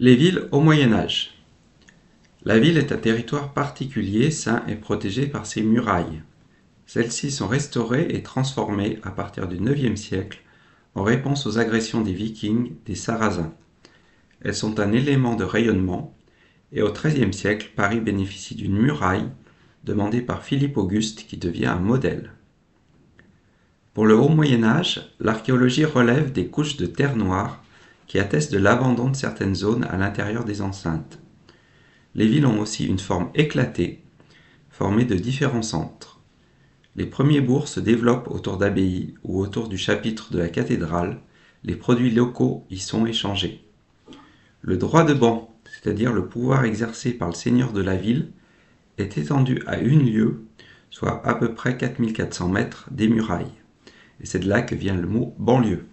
Les villes au Moyen Âge. La ville est un territoire particulier, sain et protégé par ses murailles. Celles-ci sont restaurées et transformées à partir du IXe siècle en réponse aux agressions des Vikings, des Sarrasins. Elles sont un élément de rayonnement et au XIIIe siècle, Paris bénéficie d'une muraille demandée par Philippe Auguste qui devient un modèle. Pour le Haut Moyen Âge, l'archéologie relève des couches de terre noire qui attestent de l'abandon de certaines zones à l'intérieur des enceintes. Les villes ont aussi une forme éclatée, formée de différents centres. Les premiers bourgs se développent autour d'abbayes ou autour du chapitre de la cathédrale. Les produits locaux y sont échangés. Le droit de ban, c'est-à-dire le pouvoir exercé par le seigneur de la ville, est étendu à une lieue, soit à peu près 4400 mètres des murailles. Et c'est de là que vient le mot banlieue.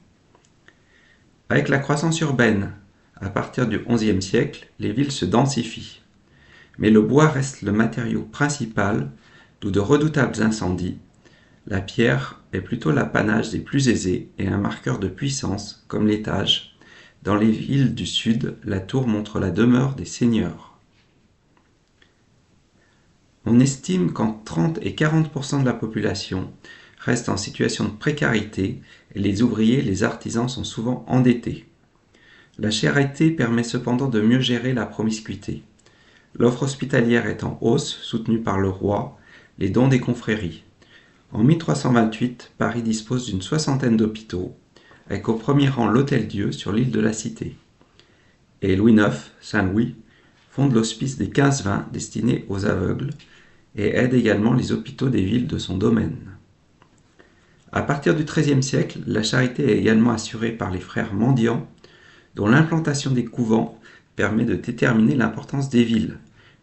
Avec la croissance urbaine, à partir du XIe siècle, les villes se densifient. Mais le bois reste le matériau principal, d'où de redoutables incendies. La pierre est plutôt l'apanage des plus aisés et un marqueur de puissance, comme l'étage. Dans les villes du sud, la tour montre la demeure des seigneurs. On estime qu'entre 30 et 40% de la population restent en situation de précarité et les ouvriers et les artisans sont souvent endettés. La charité permet cependant de mieux gérer la promiscuité. L'offre hospitalière est en hausse, soutenue par le roi, les dons des confréries. En 1328, Paris dispose d'une soixantaine d'hôpitaux, avec au premier rang l'Hôtel-Dieu sur l'île de la Cité. Et Louis IX, Saint-Louis, fonde l'hospice des 15-20 destiné aux aveugles et aide également les hôpitaux des villes de son domaine. À partir du XIIIe siècle, la charité est également assurée par les frères mendiants, dont l'implantation des couvents permet de déterminer l'importance des villes,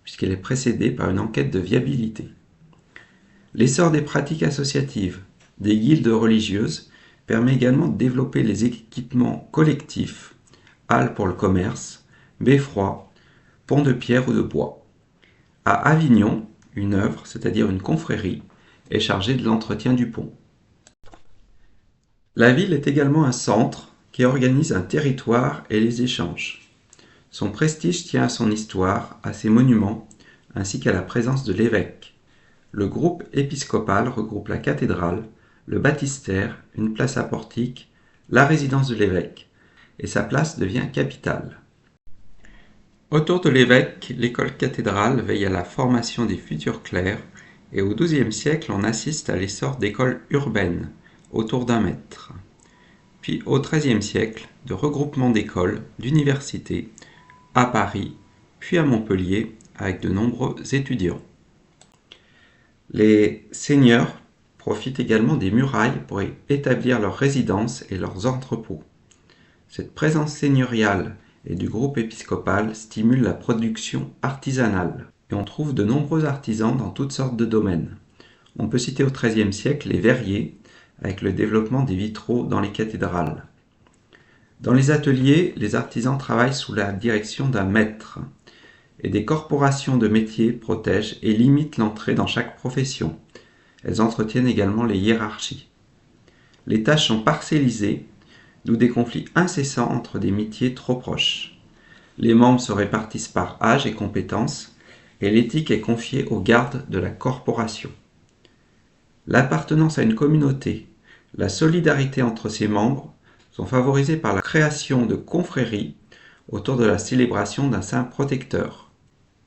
puisqu'elle est précédée par une enquête de viabilité. L'essor des pratiques associatives, des guildes religieuses, permet également de développer les équipements collectifs, halles pour le commerce, beffrois, ponts de pierre ou de bois. À Avignon, une œuvre, c'est-à-dire une confrérie, est chargée de l'entretien du pont. La ville est également un centre qui organise un territoire et les échanges. Son prestige tient à son histoire, à ses monuments, ainsi qu'à la présence de l'évêque. Le groupe épiscopal regroupe la cathédrale, le baptistère, une place à portique, la résidence de l'évêque, et sa place devient capitale. Autour de l'évêque, l'école cathédrale veille à la formation des futurs clercs, et au XIIe siècle, on assiste à l'essor d'écoles urbaines, autour d'un maître. Puis au XIIIe siècle, de regroupements d'écoles, d'universités, à Paris, puis à Montpellier, avec de nombreux étudiants. Les seigneurs profitent également des murailles pour y établir leurs résidences et leurs entrepôts. Cette présence seigneuriale et du groupe épiscopal stimule la production artisanale, et on trouve de nombreux artisans dans toutes sortes de domaines. On peut citer au XIIIe siècle les verriers, avec le développement des vitraux dans les cathédrales. Dans les ateliers, les artisans travaillent sous la direction d'un maître, et des corporations de métiers protègent et limitent l'entrée dans chaque profession. Elles entretiennent également les hiérarchies. Les tâches sont parcellisées, d'où des conflits incessants entre des métiers trop proches. Les membres se répartissent par âge et compétences, et l'éthique est confiée aux gardes de la corporation. L'appartenance à une communauté, la solidarité entre ses membres sont favorisées par la création de confréries autour de la célébration d'un saint protecteur.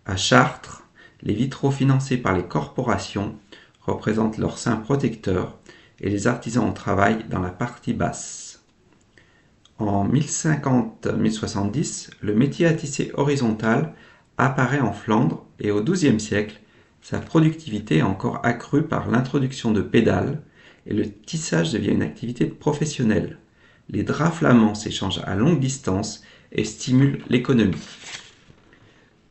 À Chartres, les vitraux financés par les corporations représentent leur saint protecteur et les artisans au travail dans la partie basse. En 1050-1070, le métier à tisser horizontal apparaît en Flandre et au XIIe siècle, sa productivité est encore accrue par l'introduction de pédales et le tissage devient une activité professionnelle. Les draps flamands s'échangent à longue distance et stimulent l'économie.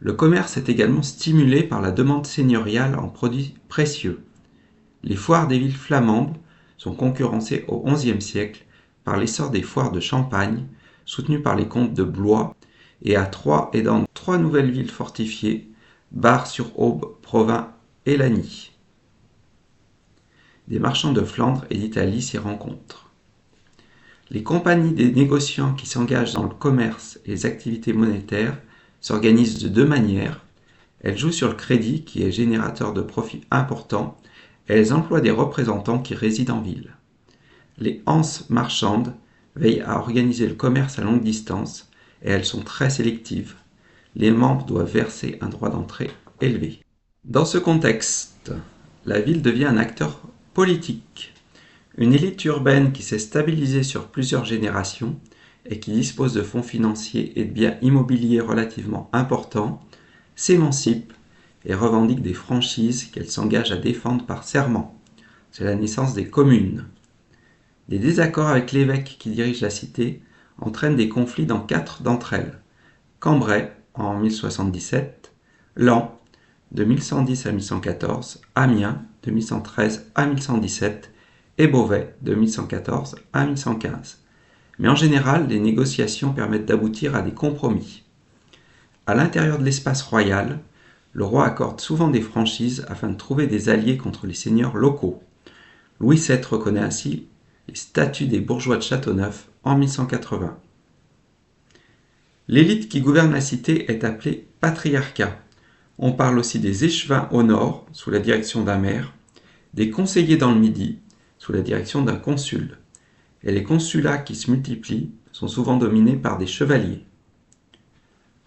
Le commerce est également stimulé par la demande seigneuriale en produits précieux. Les foires des villes flamandes sont concurrencées au XIe siècle par l'essor des foires de Champagne, soutenues par les comtes de Blois, et à Troyes et dans 3 nouvelles villes fortifiées, Bar-sur-Aube, Provins et Lagny. Des marchands de Flandre et d'Italie s'y rencontrent. Les compagnies des négociants qui s'engagent dans le commerce et les activités monétaires s'organisent de deux manières. Elles jouent sur le crédit qui est générateur de profits importants et elles emploient des représentants qui résident en ville. Les anses marchandes veillent à organiser le commerce à longue distance et elles sont très sélectives. Les membres doivent verser un droit d'entrée élevé. Dans ce contexte, la ville devient un acteur politique. Une élite urbaine qui s'est stabilisée sur plusieurs générations et qui dispose de fonds financiers et de biens immobiliers relativement importants s'émancipe et revendique des franchises qu'elle s'engage à défendre par serment. C'est la naissance des communes. Des désaccords avec l'évêque qui dirige la cité entraînent des conflits dans 4 d'entre elles. Cambrai en 1077, Laon de 1110 à 1114, Amiens de 1113 à 1117 et Beauvais de 1114 à 1115. Mais en général, les négociations permettent d'aboutir à des compromis. À l'intérieur de l'espace royal, le roi accorde souvent des franchises afin de trouver des alliés contre les seigneurs locaux. Louis VII reconnaît ainsi les statuts des bourgeois de Châteauneuf en 1180. L'élite qui gouverne la cité est appelée patriarcat. On parle aussi des échevins au nord, sous la direction d'un maire, des conseillers dans le midi, sous la direction d'un consul. Et les consulats qui se multiplient sont souvent dominés par des chevaliers.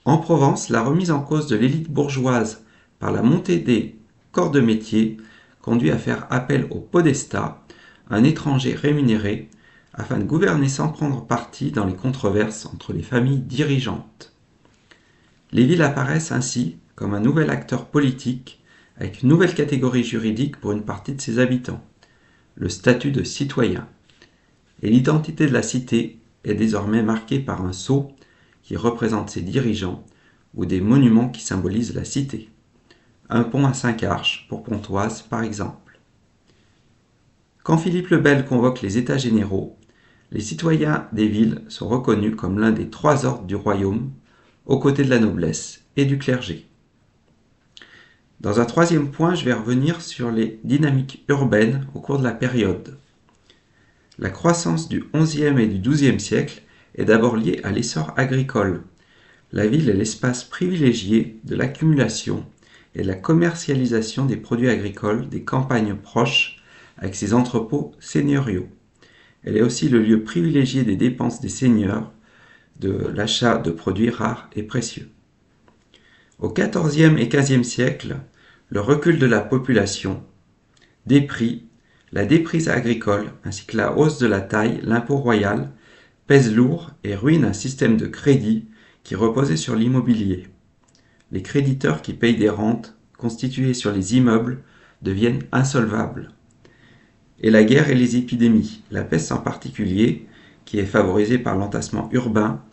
En Provence, la remise en cause de l'élite bourgeoise par la montée des corps de métier conduit à faire appel au podestat, un étranger rémunéré, afin de gouverner sans prendre parti dans les controverses entre les familles dirigeantes. Les villes apparaissent ainsi comme un nouvel acteur politique avec une nouvelle catégorie juridique pour une partie de ses habitants, le statut de citoyen. Et l'identité de la cité est désormais marquée par un sceau qui représente ses dirigeants ou des monuments qui symbolisent la cité. Un pont à 5 arches pour Pontoise par exemple. Quand Philippe le Bel convoque les États généraux, les citoyens des villes sont reconnus comme l'un des 3 ordres du royaume, aux côtés de la noblesse et du clergé. Dans un troisième point, je vais revenir sur les dynamiques urbaines au cours de la période. La croissance du XIe et du XIIe siècle est d'abord liée à l'essor agricole. La ville est l'espace privilégié de l'accumulation et de la commercialisation des produits agricoles des campagnes proches avec ses entrepôts seigneuriaux. Elle est aussi le lieu privilégié des dépenses des seigneurs, de l'achat de produits rares et précieux. Au XIVe et XVe siècle, le recul de la population, des prix, la déprise agricole ainsi que la hausse de la taille, l'impôt royal, pèsent lourd et ruinent un système de crédit qui reposait sur l'immobilier. Les créditeurs qui payent des rentes constituées sur les immeubles deviennent insolvables. Et la guerre et les épidémies, la peste en particulier, qui est favorisée par l'entassement urbain,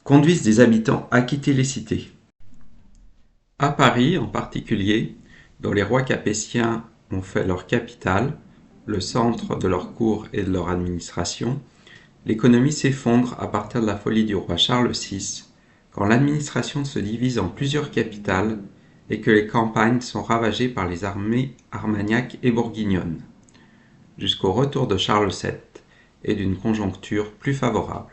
conduisent des habitants à quitter les cités. À Paris en particulier, dont les rois capétiens ont fait leur capitale, le centre de leur cour et de leur administration, l'économie s'effondre à partir de la folie du roi Charles VI, quand l'administration se divise en plusieurs capitales et que les campagnes sont ravagées par les armées armagnaques et bourguignonnes, jusqu'au retour de Charles VII et d'une conjoncture plus favorable.